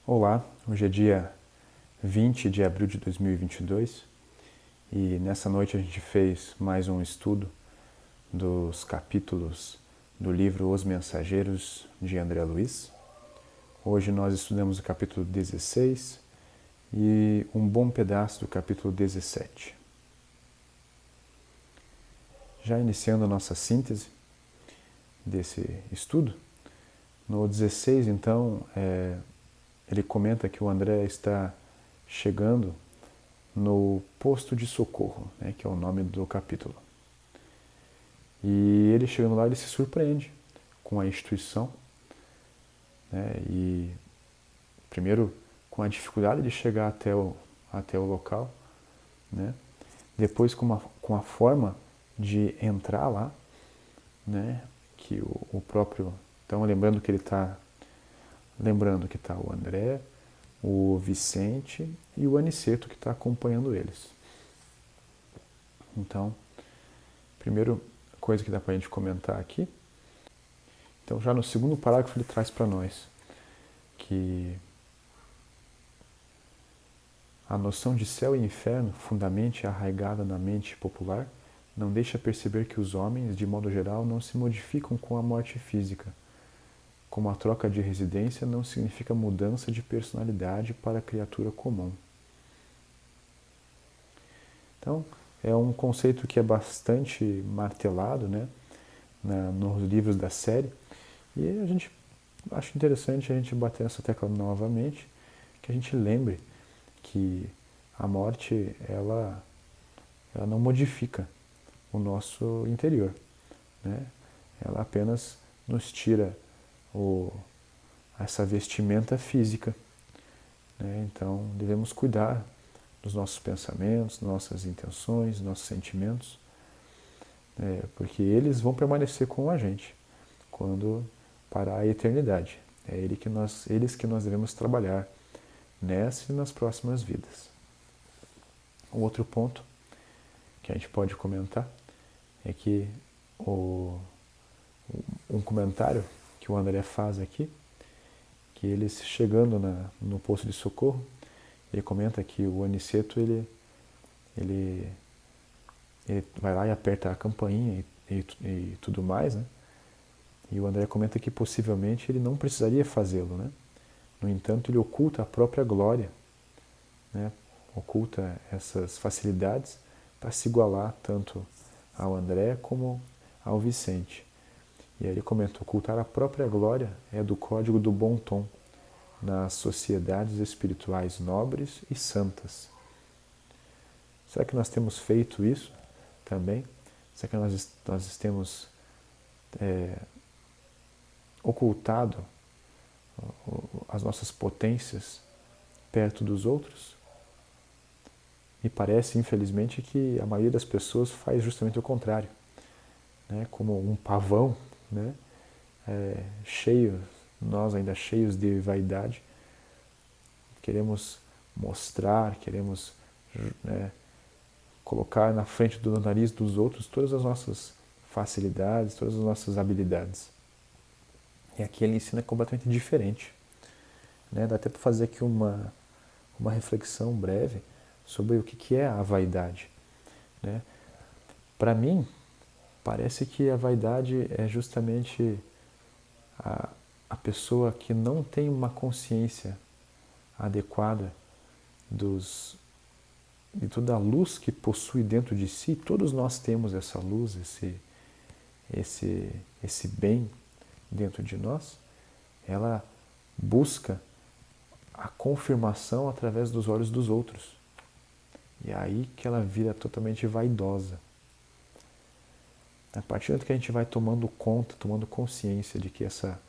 Olá, hoje é dia 20 de abril de 2022 e nessa noite a gente fez mais um estudo dos capítulos do livro Os Mensageiros de André Luiz. Hoje nós estudamos o capítulo 16 e um bom pedaço do capítulo 17. Já iniciando a nossa síntese desse estudo, no 16 então ele comenta que o André está chegando no posto de socorro, né, que é o nome do capítulo. E ele chegando lá, ele se surpreende com a instituição, né, e primeiro com a dificuldade de chegar até o local, né, depois com a forma de entrar lá, né, que o próprio... Então lembrando que está o André, o Vicente e o Aniceto que está acompanhando eles. Então, primeiro coisa que dá para a gente comentar aqui. Então, já no segundo parágrafo ele traz para nós que a noção de céu e inferno, fundamentalmente arraigada na mente popular, não deixa perceber que os homens, de modo geral, não se modificam com a morte física. Como a troca de residência não significa mudança de personalidade para a criatura comum. Então, é um conceito que é bastante martelado, né, nos livros da série, e a gente acha interessante a gente bater nessa tecla novamente, que a gente lembre que a morte ela não modifica o nosso interior, né? Ela apenas nos tira essa vestimenta física, né? Então devemos cuidar dos nossos pensamentos, nossas intenções, nossos sentimentos, porque eles vão permanecer com a gente quando para a eternidade. É eles que nós devemos trabalhar nessa e nas próximas vidas. O outro ponto que a gente pode comentar é que um comentário que o André faz aqui, que eles chegando no posto de socorro, ele comenta que o Aniceto ele vai lá e aperta a campainha e tudo mais, né? E o André comenta que possivelmente ele não precisaria fazê-lo, né? No entanto, ele oculta a própria glória, né? Oculta essas facilidades para se igualar tanto ao André como ao Vicente. E aí ele comenta: ocultar a própria glória é do código do bom tom nas sociedades espirituais nobres e santas. Será que nós temos feito isso também? Será que nós temos ocultado as nossas potências perto dos outros? E parece, infelizmente, que a maioria das pessoas faz justamente o contrário, né? Como um pavão, né? Nós ainda cheios de vaidade, queremos mostrar, queremos, né, colocar na frente do nariz dos outros todas as nossas facilidades, todas as nossas habilidades. E aqui ele ensina completamente diferente, né? Dá até para fazer aqui uma reflexão breve sobre o que é a vaidade, né? Para mim, parece que a vaidade é justamente a pessoa que não tem uma consciência adequada de toda a luz que possui dentro de si. Todos nós temos essa luz, esse bem dentro de nós. Ela busca a confirmação através dos olhos dos outros. E é aí que ela vira totalmente vaidosa. A partir do momento que a gente vai tomando conta, tomando consciência de que essa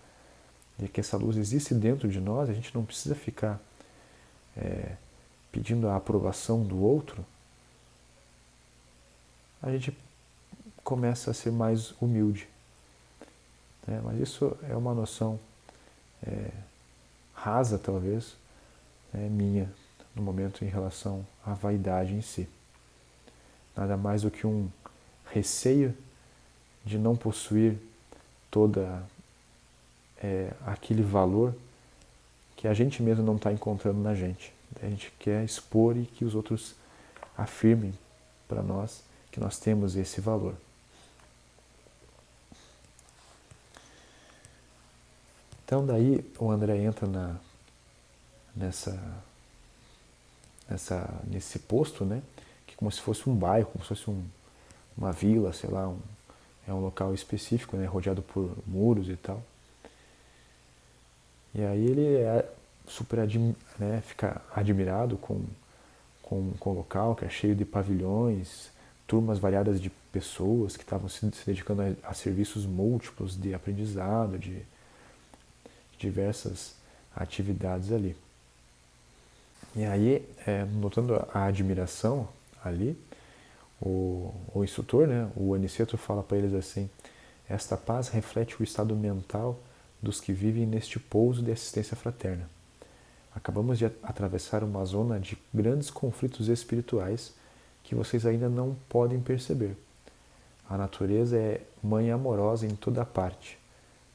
luz existe dentro de nós, a gente não precisa ficar pedindo a aprovação do outro, a gente começa a ser mais humilde, né? Mas isso é uma noção rasa, talvez, minha, no momento em relação à vaidade em si. Nada mais do que um receio de não possuir toda aquele valor que a gente mesmo não está encontrando na gente. A gente quer expor e que os outros afirmem para nós que nós temos esse valor. Então daí o André entra nesse posto, né? Que é como se fosse um bairro, como se fosse uma vila, sei lá, é um local específico, né? Rodeado por muros e tal. E aí ele fica admirado com o local, que é cheio de pavilhões, turmas variadas de pessoas que estavam se dedicando a serviços múltiplos de aprendizado, de diversas atividades ali. E aí, notando a admiração ali, o instrutor, né, o Aniceto, fala para eles assim: esta paz reflete o estado mental dos que vivem neste pouso de assistência fraterna. Acabamos de atravessar uma zona de grandes conflitos espirituais que vocês ainda não podem perceber. A natureza é mãe amorosa em toda parte,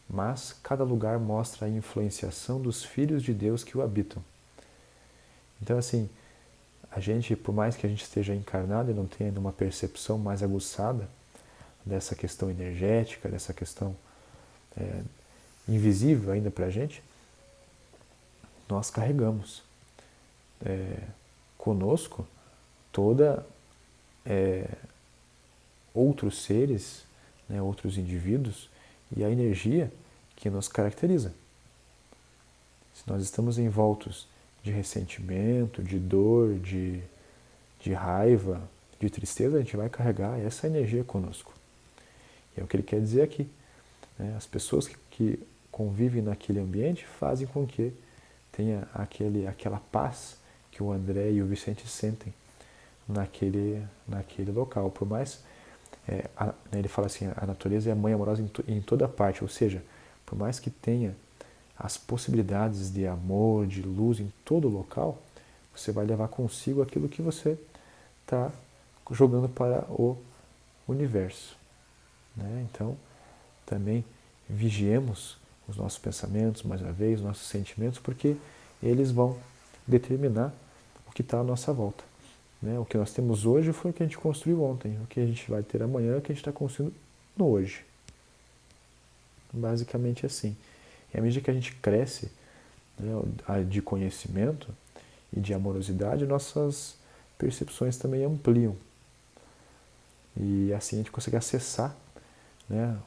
mas cada lugar mostra a influenciação dos filhos de Deus que o habitam. Então, assim, a gente, por mais que a gente esteja encarnado e não tenha uma percepção mais aguçada dessa questão energética, dessa questão invisível ainda para a gente, nós carregamos conosco toda outros seres, né, outros indivíduos e a energia que nos caracteriza. Se nós estamos envoltos de ressentimento, de dor, de raiva, de tristeza, a gente vai carregar essa energia conosco. E é o que ele quer dizer aqui. Né? As pessoas que convivem naquele ambiente fazem com que tenha aquela paz que o André e o Vicente sentem naquele local. Por mais, ele fala assim, a natureza é a mãe amorosa em toda parte, ou seja, por mais que tenha as possibilidades de amor, de luz em todo o local, você vai levar consigo aquilo que você está jogando para o universo. Né? Então, também vigiemos os nossos pensamentos, mais uma vez, os nossos sentimentos, porque eles vão determinar o que está à nossa volta. Né? O que nós temos hoje foi o que a gente construiu ontem, o que a gente vai ter amanhã é o que a gente está construindo no hoje. Basicamente assim. E à medida que a gente cresce, né, de conhecimento e de amorosidade, nossas percepções também ampliam. E assim a gente consegue acessar, né,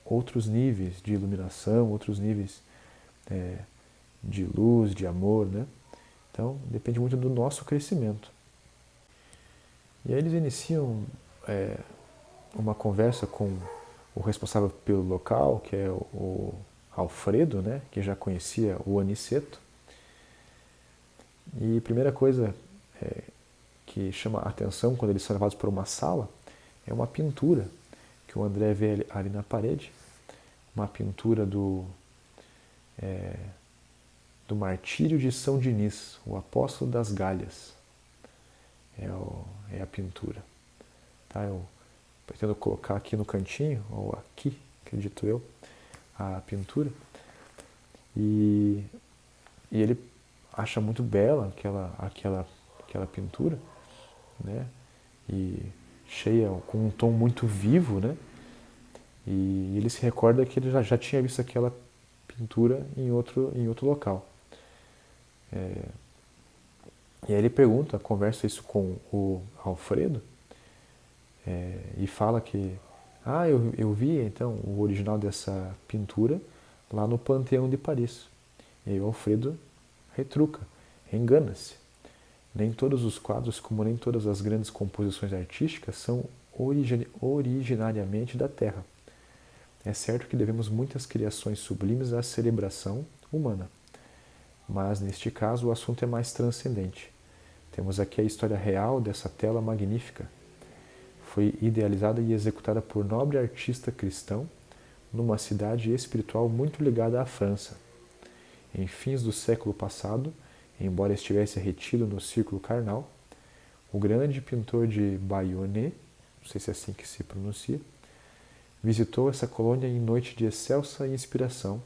outros níveis de iluminação, outros níveis de luz, de amor. Né? Então, depende muito do nosso crescimento. E aí eles iniciam uma conversa com o responsável pelo local, que é o Alfredo, né, que já conhecia o Aniceto. E a primeira coisa que chama a atenção quando eles são levados para uma sala é uma pintura que o André vê ali na parede, uma pintura do Martírio de São Diniz, o Apóstolo das Galhas. É a pintura. Tá? Eu pretendo colocar aqui no cantinho, ou aqui, acredito eu, a pintura. E ele acha muito bela aquela pintura, né? E cheia, com um tom muito vivo, né? E ele se recorda que ele já tinha visto aquela pintura em outro local. E aí ele conversa isso com o Alfredo, e fala que eu vi então o original dessa pintura lá no Panteão de Paris. E aí o Alfredo retruca, engana-se. Nem todos os quadros, como nem todas as grandes composições artísticas, são originariamente da Terra. É certo que devemos muitas criações sublimes à celebração humana, mas neste caso o assunto é mais transcendente. Temos aqui a história real dessa tela magnífica. Foi idealizada e executada por nobre artista cristão numa cidade espiritual muito ligada à França. Em fins do século passado, embora estivesse retido no círculo carnal, o grande pintor de Bayonne, não sei se é assim que se pronuncia, visitou essa colônia em noite de excelsa inspiração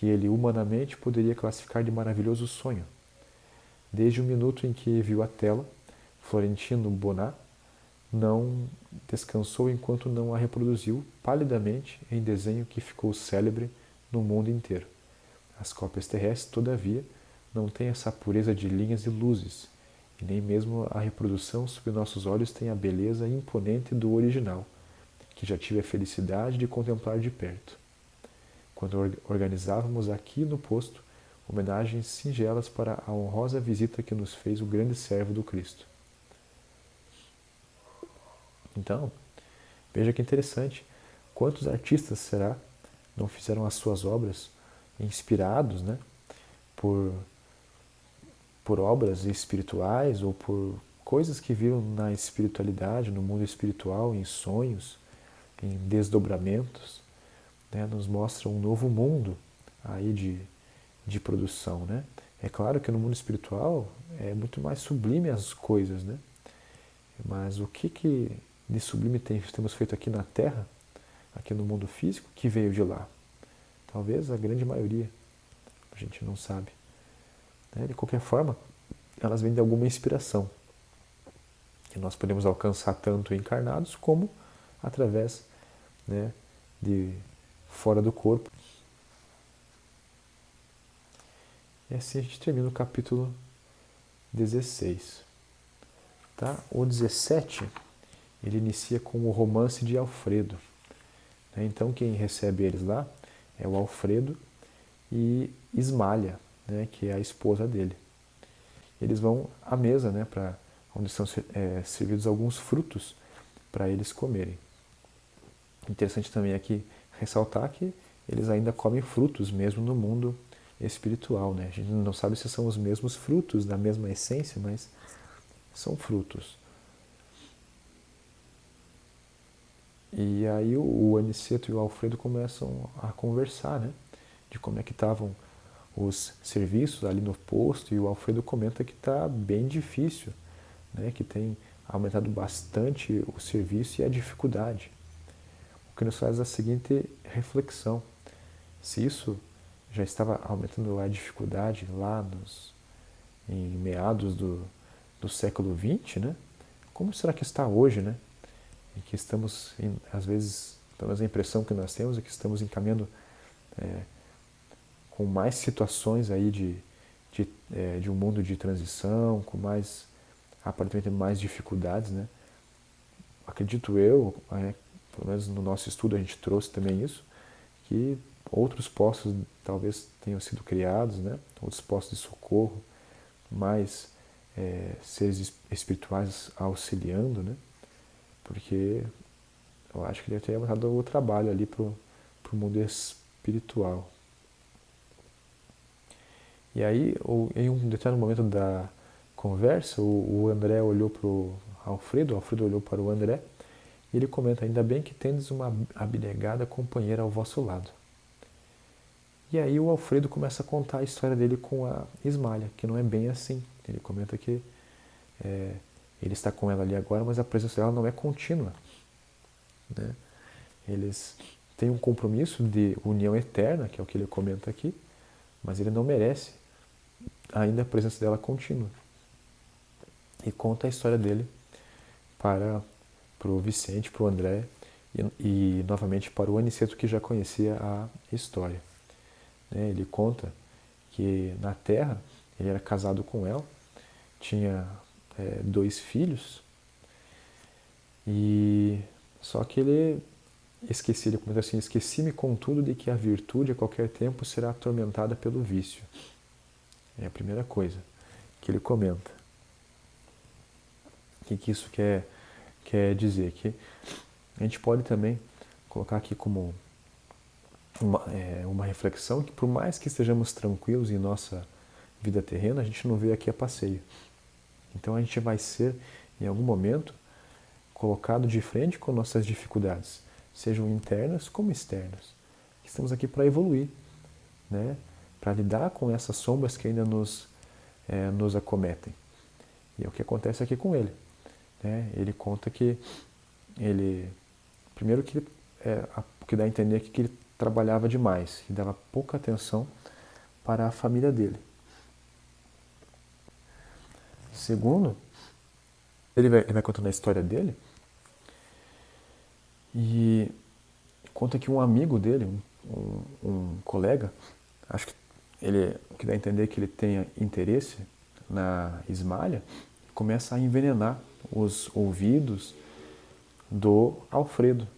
que ele humanamente poderia classificar de maravilhoso sonho. Desde o minuto em que viu a tela, Florentino Bonat não descansou enquanto não a reproduziu palidamente em desenho que ficou célebre no mundo inteiro. As cópias terrestres, todavia, não têm essa pureza de linhas e luzes, e nem mesmo a reprodução sob nossos olhos tem a beleza imponente do original, que já tive a felicidade de contemplar de perto. Quando organizávamos aqui no posto homenagens singelas para a honrosa visita que nos fez o grande servo do Cristo. Então, veja que interessante, quantos artistas, será, não fizeram as suas obras inspirados, né, por obras espirituais ou por coisas que viram na espiritualidade, no mundo espiritual, em sonhos, em desdobramentos, né, nos mostra um novo mundo aí de produção, né? É claro que no mundo espiritual é muito mais sublime as coisas, né? Mas o que de sublime temos feito aqui na Terra, aqui no mundo físico, que veio de lá? Talvez a grande maioria, a gente não sabe. De qualquer forma, elas vêm de alguma inspiração, que nós podemos alcançar tanto encarnados como através, né, de fora do corpo. E assim a gente termina o capítulo 16. Tá? O 17, ele inicia com o romance de Alfredo. Então quem recebe eles lá é o Alfredo e Ismália, né, que é a esposa dele. Eles vão à mesa, né, onde são servidos alguns frutos para eles comerem. Interessante também aqui ressaltar que eles ainda comem frutos mesmo no mundo espiritual, né? A gente não sabe se são os mesmos frutos, da mesma essência, mas são frutos. E aí o Aniceto e o Alfredo começam a conversar, né? De como é que estavam os serviços ali no posto, e o Alfredo comenta que está bem difícil, né? Que tem aumentado bastante o serviço e a dificuldade. O que nos faz a seguinte reflexão: se isso já estava aumentando a dificuldade lá em meados do século XX, né? Como será que está hoje, né? Em que estamos, às vezes, pelo menos a impressão que nós temos é que estamos encaminhando com mais situações aí de um mundo de transição, com aparentemente mais dificuldades, né? Acredito eu, pelo menos no nosso estudo a gente trouxe também isso, que outros postos talvez tenham sido criados, né? Outros postos de socorro, mais seres espirituais auxiliando, né? Porque eu acho que deve ter aumentado o trabalho ali para o mundo espiritual. E aí, em um determinado momento da conversa, o André olhou para o Alfredo olhou para o André, e ele comenta: ainda bem que tendes uma abnegada companheira ao vosso lado. E aí o Alfredo começa a contar a história dele com a Ismália, que não é bem assim. Ele comenta que ele está com ela ali agora, mas a presença dela não é contínua, né? Eles têm um compromisso de união eterna, que é o que ele comenta aqui, mas ele não merece ainda a presença dela contínua. E conta a história dele para o Vicente, para o André e novamente para o Aniceto, que já conhecia a história. Ele conta que na Terra ele era casado com ela, tinha 2 filhos, e só que ele comenta assim: esqueci-me contudo de que a virtude a qualquer tempo será atormentada pelo vício. É a primeira coisa que ele comenta. O que isso quer dizer? Que a gente pode também colocar aqui como uma reflexão que, por mais que estejamos tranquilos em nossa vida terrena, a gente não veio aqui a passeio. Então a gente vai ser, em algum momento, colocado de frente com nossas dificuldades, sejam internas como externas. Estamos aqui para evoluir, né? Para lidar com essas sombras que ainda nos acometem. E é o que acontece aqui com ele, né? Ele conta que primeiro que o que dá a entender aqui que ele trabalhava demais e dava pouca atenção para a família dele. Segundo, ele vai contando a história dele e conta que um amigo dele, um colega, acho que o que dá a entender que ele tenha interesse na Ismália, começa a envenenar os ouvidos do Alfredo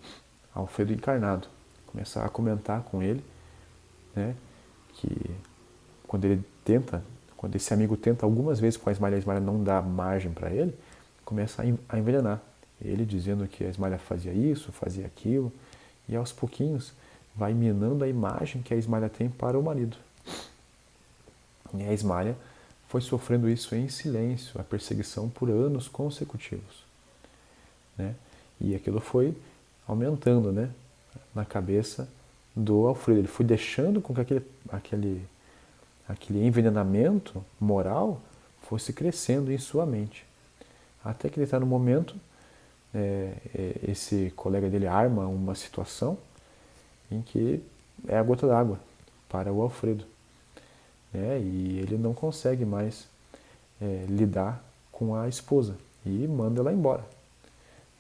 encarnado. Começa a comentar com ele, né, que quando esse amigo tenta algumas vezes com a Ismália não dá margem para ele, começa a envenenar. Ele dizendo que a Ismália fazia isso, fazia aquilo, e aos pouquinhos vai minando a imagem que a Ismália tem para o marido. E a Ismália foi sofrendo isso em silêncio, a perseguição por anos consecutivos, né? E aquilo foi aumentando, né, na cabeça do Alfredo. Ele foi deixando com que aquele envenenamento moral fosse crescendo em sua mente. Até que ele está no momento, esse colega dele arma uma situação em que é a gota d'água para o Alfredo, né? E ele não consegue mais lidar com a esposa e manda ela embora.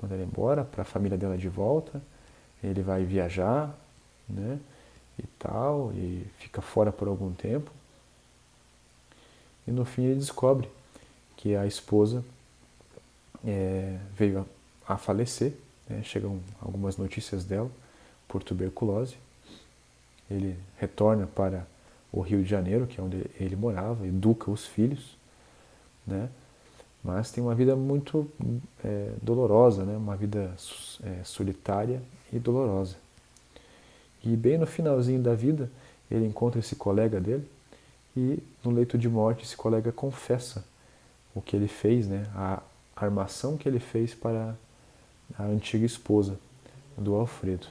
Manda ela embora para a família dela de volta. Ele vai viajar, né, e tal, e fica fora por algum tempo. E no fim ele descobre que a esposa veio a falecer, né? Chegam algumas notícias dela por tuberculose. Ele retorna para o Rio de Janeiro, que é onde ele morava, educa os filhos, né? Mas tem uma vida muito dolorosa, né? Uma vida solitária e dolorosa. E bem no finalzinho da vida, ele encontra esse colega dele e no leito de morte esse colega confessa o que ele fez, né? A armação que ele fez para a antiga esposa do Alfredo.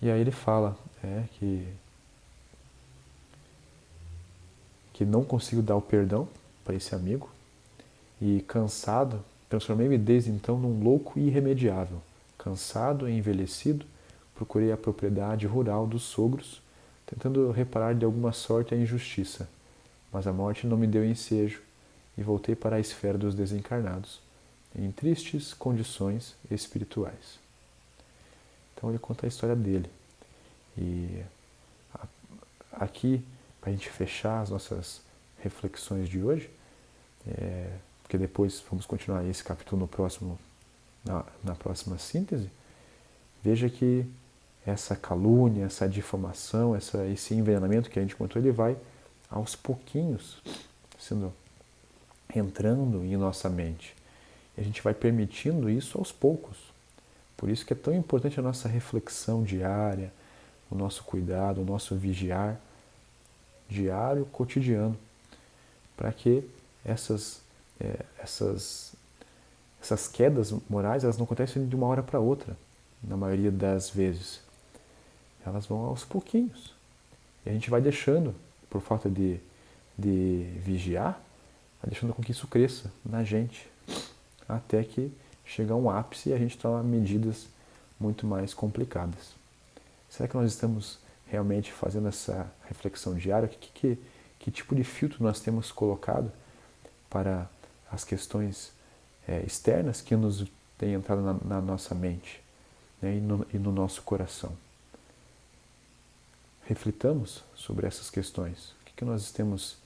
E aí ele fala que não conseguiu dar o perdão para esse amigo e cansado, transformei-me desde então num louco irremediável. Cansado e envelhecido, procurei a propriedade rural dos sogros, tentando reparar de alguma sorte a injustiça, mas a morte não me deu ensejo e voltei para a esfera dos desencarnados, em tristes condições espirituais. Então ele conta a história dele. E aqui, para a gente fechar as nossas reflexões de hoje, porque depois vamos continuar esse capítulo na próxima síntese, veja que essa calúnia, essa difamação, esse envenenamento que a gente contou, ele vai aos pouquinhos entrando em nossa mente. E a gente vai permitindo isso aos poucos. Por isso que é tão importante a nossa reflexão diária, o nosso cuidado, o nosso vigiar diário, cotidiano, para que essas quedas morais, elas não acontecem de uma hora para outra, na maioria das vezes. Elas vão aos pouquinhos. E a gente vai deixando, por falta de vigiar, vai deixando com que isso cresça na gente, até que chega a um ápice e a gente toma medidas muito mais complicadas. Será que nós estamos realmente fazendo essa reflexão diária? Que tipo de filtro nós temos colocado para as questões externas que nos têm entrado na nossa mente, né, e no nosso coração? Reflitamos sobre essas questões. O que nós temos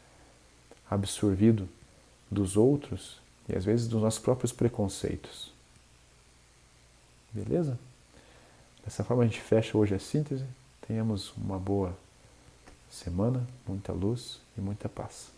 absorvido dos outros e às vezes dos nossos próprios preconceitos? Beleza? Dessa forma a gente fecha hoje a síntese. Tenhamos uma boa semana, muita luz e muita paz.